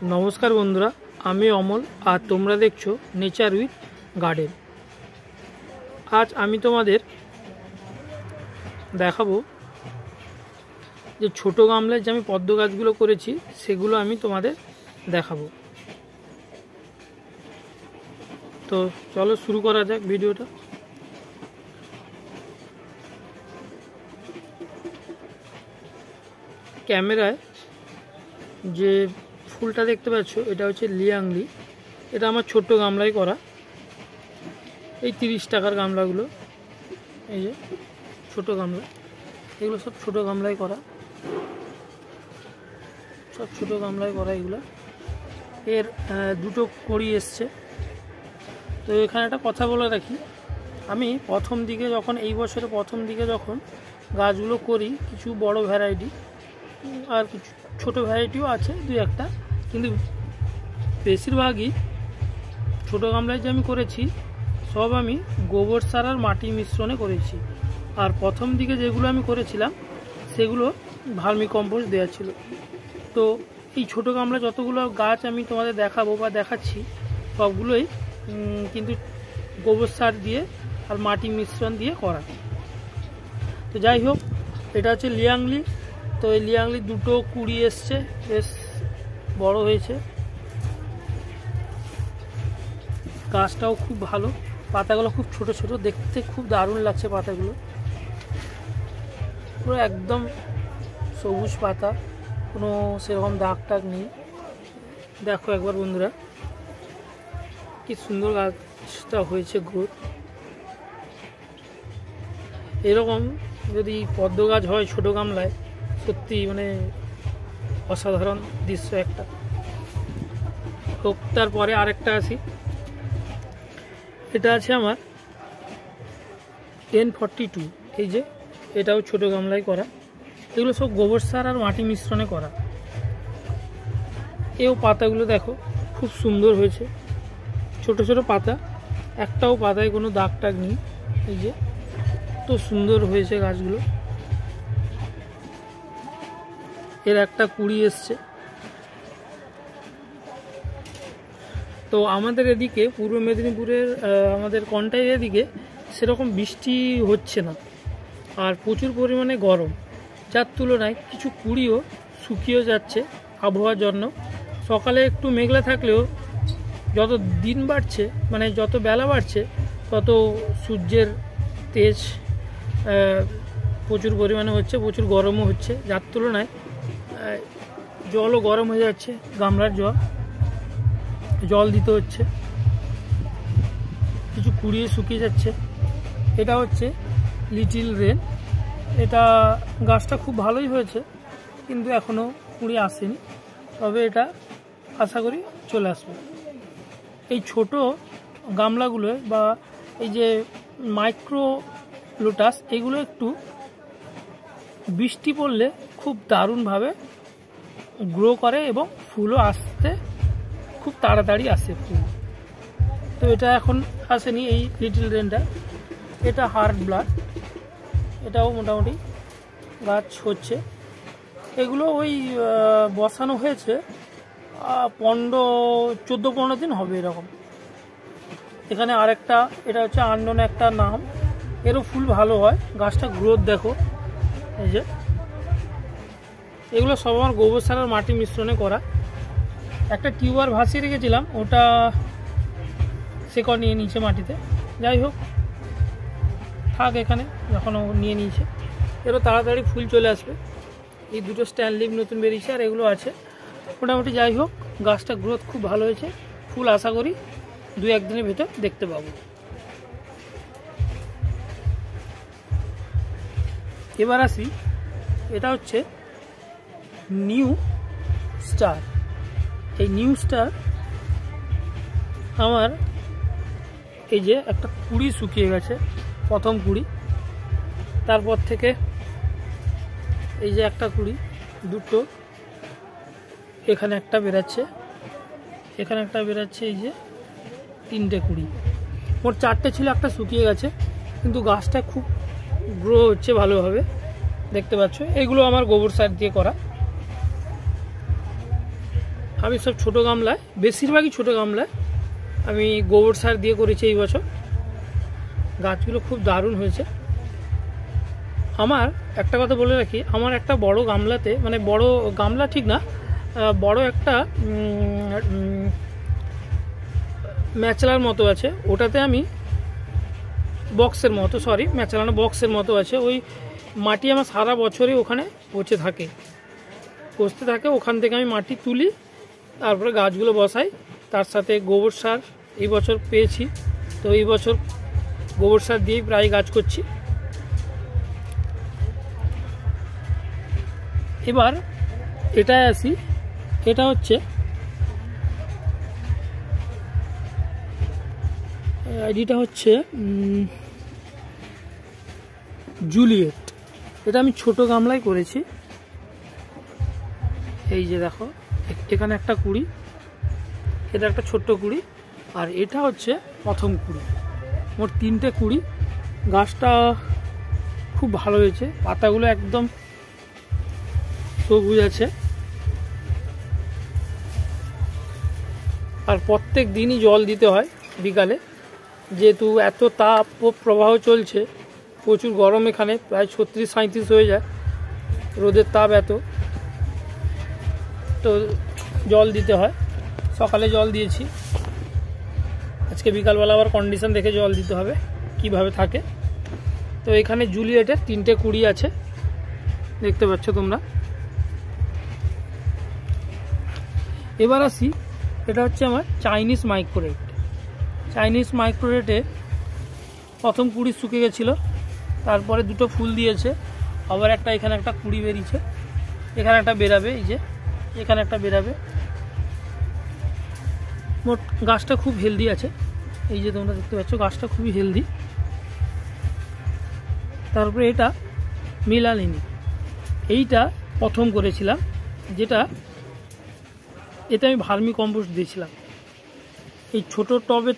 नमस्कार बंधुरा आमी अमल और तोमरा देखछो नेचार उइथ गार्डन। आज आमी तोमादेर देखाबो जे छोटो गामलाय जे आमी पद्म गाछगुलो करेछि सेगुलो आमी तोमादेर देखाबो। तो चलो शुरू करा जाक भिडियोटा। कैमराय जे फुलटा देखते पाच्छो एटा होच्छे लियांगली। एटा आमार छोटो गामलाय करा। এই 30 টাকার গামলাগুলো এই যে ছোট গামলা, এগুলো সব ছোট গামলায় করা, সব ছোট গামলায় করা এগুলো। এর দুটো কড়ি এসছে। তো এখানে একটা কথা বলে রাখি, আমি প্রথম দিকে যখন এই বছরের প্রথম দিকে যখন গাছগুলো করি কিছু বড় ভ্যারাইটি আর কিছু ছোট ভ্যারাইটিও আছে দুই একটা, কিন্তু বেশিরভাগই ছোট গামলায় যে আমি করেছি सब आमी गोबर सार और माटी मिश्रणे करेছি। और प्रथम दिके जेगुलो आमी करेছিলাম सेगुलो भार्मी कम्पोस्ट देওয়া ছিল। तो এই ছোট গামলা যতগুলো গাছ আমি তোমাদের দেখাবো বা দেখাচ্ছি সবগুলোই কিন্তু গোবর সার দিয়ে আর মাটি মিশ্রণ দিয়ে করা। তো যাই হোক, এটা হচ্ছে লিয়াংলি। তো এই লিয়াংলি দুটো কুড়ি এসছে, বেশ বড় হয়েছে। গাছটাও খুব ভালো, পাতাগুলো খুব ছোট ছোট, দেখতে খুব দারুণ লাগছে পাতাগুলো, পুরো একদম সবুজ পাতা, কোনো সেরকম দাগ টাগ নেই। দেখো একবার বন্ধুরা কি সুন্দর গাছটা হয়েছে, গ্রোথ। এরকম যদি পদ্ম গাছ হয় ছোট গামলায় সত্যি মানে অসাধারণ দৃশ্য একটা। হোক, তারপরে আরেকটা আসি, এটা আছে আমার 1042। এই যে এটাও ছোট গামলায় করা, এগুলো সব গোবর সার আর মাটি মিশ্রণে করা। এও পাতাগুলো দেখো খুব সুন্দর হয়েছে, ছোট ছোট পাতা, একটাও পাতায় কোনো দাগ টাগ নেই। এই যে তো সুন্দর হয়েছে গাছগুলো। এর একটা কুড়ি এসছে। তো আমাদের এদিকে পূর্ব মেদিনীপুরের আমাদের কন্টাই এদিকে সেরকম বৃষ্টি হচ্ছে না আর প্রচুর পরিমাণে গরম, যার তুলনায় কিছু কুড়িও শুকিয়ে যাচ্ছে আবহাওয়ার জন্য। সকালে একটু মেঘলা থাকলেও যত দিন বাড়ছে মানে যত বেলা বাড়ছে তত সূর্যের তেজ প্রচুর পরিমাণে হচ্ছে, প্রচুর গরমও হচ্ছে, যার তুলনায় জলও গরম হয়ে যাচ্ছে। গামলার জল দিতে হচ্ছে, কিছু কুড়িয়ে শুকিয়ে যাচ্ছে। এটা হচ্ছে লিটিল রেন। এটা গাছটা খুব ভালোই হয়েছে কিন্তু এখনও কুড়ি আসেনি, তবে এটা আশা করি চলে আসবে। এই ছোট গামলাগুলো বা এই যে মাইক্রো লোটাস এগুলো একটু বৃষ্টি পড়লে খুব দারুণভাবে গ্রো করে এবং ফুলও আসতে খুব তাড়াতাড়ি আসে ফুল। তো এটা এখন আসেনি এই লিটল রেনটা। এটা হার্ট ব্লাড, এটাও মোটামুটি গাছ হচ্ছে। এগুলো ওই বসানো হয়েছে 14-15 দিন হবে এরকম। এখানে আরেকটা, এটা হচ্ছে আননোন একটা নাম, এরও ফুল ভালো হয়। গাছটা গ্রোথ দেখো, এই যে এগুলো সব আমার গোবর সার আর মাটি মিশ্রণে করা। একটা টিউবার ভাসিয়ে রেখেছিলাম, ওটা শেকড় নিয়ে নিয়েছে মাটিতে। যাই হোক, থাক এখানে, যখন ও নিয়ে নিয়েছে। এরও তাড়াতাড়ি ফুল চলে আসবে। এই দুটো স্ট্যান্ড লিভ নতুন বেরিয়েছে আর এগুলো আছে মোটামুটি। যাই হোক, গাছটা গ্রোথ খুব ভালো হয়েছে, ফুল আশা করি 2-1 দিনের ভেতর দেখতে পাবো। এবার আসি, এটা হচ্ছে নিউ স্টার। এই নিউ স্টার আমার এই যে একটা কুড়ি শুকিয়ে গেছে, প্রথম কুড়ি। তারপর থেকে এই যে একটা কুড়ি, দুটো, এখানে একটা বেরাচ্ছে, এখানে একটা বেরাচ্ছে, এই যে 3টে কুড়ি, মোট 4টে ছিল, একটা শুকিয়ে গেছে। কিন্তু গাছটা খুব গ্রো হচ্ছে ভালোভাবে, দেখতে পাচ্ছ। এগুলো আমার গোবর সার দিয়ে করা। আমি সব ছোটো গামলায়, বেশিরভাগই ছোটো গামলায় আমি গোবর সার দিয়ে করেছি এই বছর। গাছগুলো খুব দারুণ হয়েছে। আমার একটা কথা বলে রাখি, আমার একটা বড় গামলাতে, মানে বড় গামলা ঠিক না, বড় একটা ম্যাচলার মতো আছে, ওটাতে আমি বক্সের মতো, ম্যাচলার বক্সের মতো আছে, ওই মাটি আমার সারা বছরই ওখানে পচতে থাকে। ওখান থেকে আমি মাটি তুলি, তারপরে গাছগুলো বসাই। তার সাথে গোবর সার এই বছর পেয়েছি, তো এই বছর গোবর সার দিয়েই প্রায় গাছ করছি। এবার এটায় আসি, এটা হচ্ছে আইডিটা হচ্ছে জুলিয়েট। এটা আমি ছোট গামলায় করেছি। এই যে দেখো, এখানে একটা কুড়ি, এটা একটা ছোট্ট কুড়ি, আর এটা হচ্ছে প্রথম কুড়ি। মোট 3টে কুড়ি। গাছটা খুব ভালো হয়েছে, পাতাগুলো একদম সবুজ আছে। আর প্রত্যেক দিনই জল দিতে হয় বিকালে, যেহেতু এত তাপ প্রবাহ চলছে, প্রচুর গরম, এখানে প্রায় 36-37 হয়ে যায়, রোদের তাপ এত, তো জল দিতে হয়। সকালে জল দিয়েছি, আজকে বিকালবেলা আবার কন্ডিশন দেখে জল দিতে হবে কিভাবে থাকে। তো এখানে জুলিয়েটের 3টে কুড়ি আছে, দেখতে পাচ্ছ তোমরা। এবার আসি, এটা হচ্ছে আমার চাইনিজ মাইক্রোরেট। চাইনিজ মাইক্রোরেটে প্রথম কুড়ি শুকে গেছিলো, তারপরে 2টো ফুল দিয়েছে, আবার এখানে একটা কুড়ি বেরিয়েছে, এখানে একটা বেরাবে, এই যে এখানে একটা বেরাবে। মোট গাছটা খুব হেলদি আছে, এই যে তোমরা দেখতে পাচ্ছ, গাছটা খুবই হেলদি। তারপরে এটা মিলালিনি, এইটা প্রথম করেছিলাম, যেটা এতে আমি ভার্মি কম্পোস্ট দিয়েছিলাম। এই ছোট টবে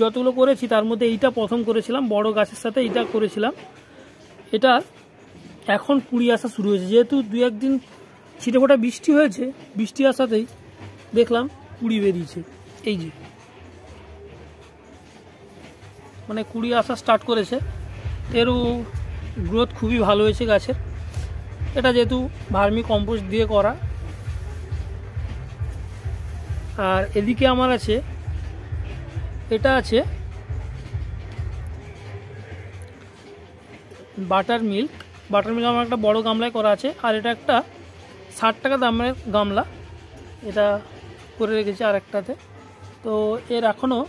যতগুলো করেছি তার মধ্যে এইটা প্রথম করেছিলাম, বড় গাছের সাথে এইটা করেছিলাম। এটা এখন কুড়ি আসা শুরু হয়েছে, যেহেতু 2-1 দিন ছিটেফোঁটা বৃষ্টি হয়েছে, বৃষ্টি আসাতেই দেখলাম কুড়ি বেরিয়েছে। এই যে মানে কুড়ি আসা স্টার্ট করেছে, এরও গ্রোথ খুবই ভালো হয়েছে গাছের। এটা যেহেতু ভার্মি কম্পোস্ট দিয়ে করা। আর এদিকে আমার আছে, এটা আছে বাটার মিল্ক। আমার একটা বড় গামলায় করা আছে, আর এটা একটা 60 টাকা দামের গামলা, এটা করে রেখেছি আর একটাতে। তো এর এখনও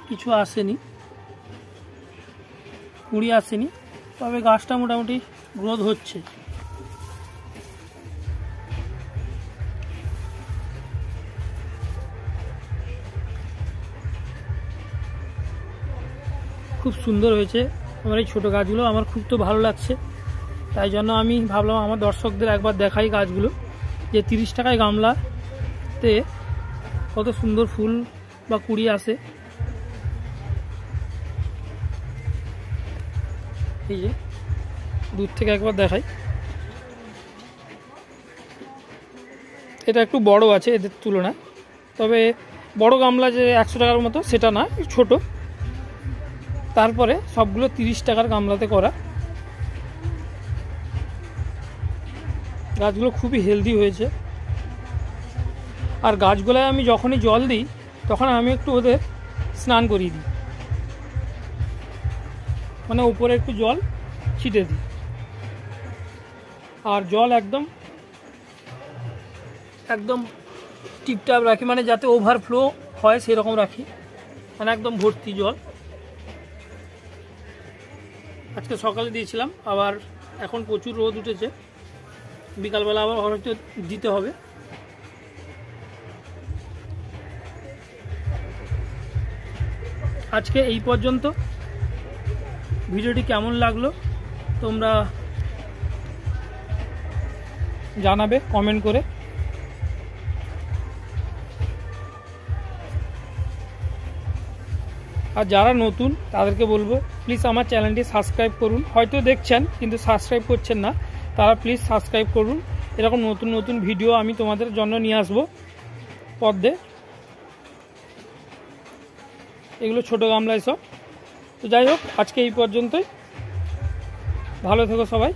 কিছু আসেনি, কুড়ি আসেনি, তবে গাছটা মোটামুটি গ্রোথ হচ্ছে। খুব সুন্দর হয়েছে আমার এই ছোটো গাছগুলো, আমার খুব তো ভালো লাগছে। তাই জন্য আমি ভাবলাম আমার দর্শকদের একবার দেখাই গাছগুলো, যে 30 টাকায় গামলাতে কত সুন্দর ফুল বা কুড়ি আসে। এই যে দূর থেকে একবার দেখাই, এটা একটু বড় আছে এদের তুলনায়, তবে বড় গামলা যে 100 টাকার মতো সেটা না, ছোট। তারপরে সবগুলো 30 টাকার গামলাতে করা। গাছগুলো খুবই হেলদি হয়েছে। আর গাছগুলোয় আমি যখনই জল দিই তখন আমি একটু ওদের স্নান করিয়ে দিই, মানে উপরে একটু জল ছিটে দিই। আর জল একদম টিপটাপ রাখি, মানে যাতে ওভারফ্লো হয় সেরকম রাখি, মানে একদম ভর্তি জল। আজকে সকালে দিয়েছিলাম, আবার এখন প্রচুর রোদ উঠেছে, বিকালবেলা আবার হয়তো দিতে হবে। আজকে এই পর্যন্ত। ভিডিওটি কেমন লাগলো তোমরা জানাবে কমেন্ট করে। আর যারা নতুন তাদেরকে বলবো প্লিজ আমার চ্যানেলটি সাবস্ক্রাইব করুন। হয়তো দেখছেন কিন্তু সাবস্ক্রাইব করছেন না, তারা প্লিজ সাবস্ক্রাইব করুন এরকম নতুন নতুন ভিডিও আমি তোমাদের জন্য নিয়ে আসবো পদ্মে। এগুলো ছোট গামলায় সব। তো যাই হোক, আজকে এই পর্যন্তই। ভালো থেকো সবাই।